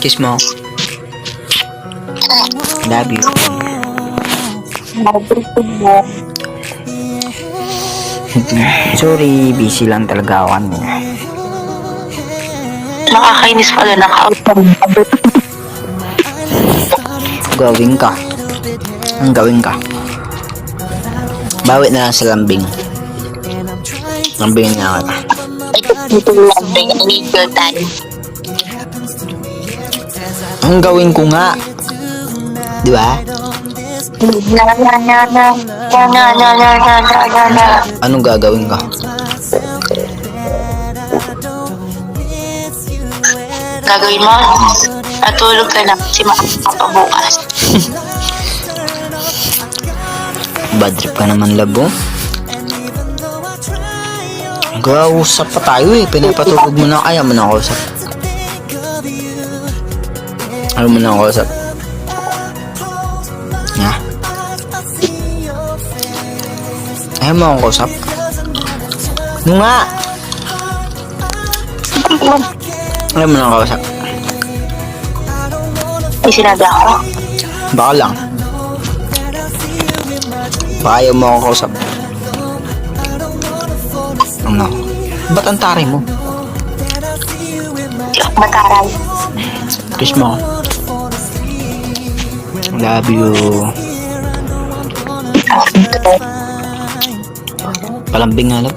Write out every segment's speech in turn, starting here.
Kiss mo. Love you. Sorry, busy lang talaga ako kanina. Nakakainis pala ng Gawin ka. Ang gawin ka. Bawi na lang sa lambing. Lambing na kita. Ito lambing. I need your time. Ang gawin ko nga. Di ba? Anong gagawin ka? Gagawin mo? Natulog ka na kasi makapabukas. Bad trip ka naman, labo. Kausap pa tayo eh. Pinapatulog mo na. Ayaw mo na kausap. Ayaw mo na kausap. Ha? Ayaw mo akong kausap? Ano nga? Ayaw mo na kausap. May sinabi ako. Baka lang. Baka ayaw mo akong kausap. Ano? Ba't ang taray mo? Di ako mataray. Kiss mo. Love you. Palambing nga lang.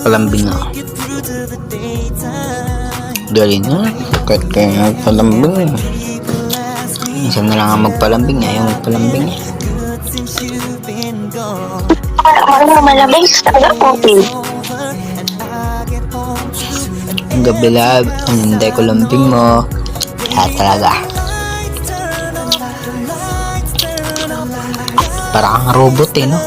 Palambing nga. Dali na. Kahit kaya palambing. Isa na lang ang magpalambing. Ayaw magpalambing. Ano malamig? Talaga okay. Ang gabi love. Ang hindi ko lambing mo. Kaya talaga. Para kang robot eh, no?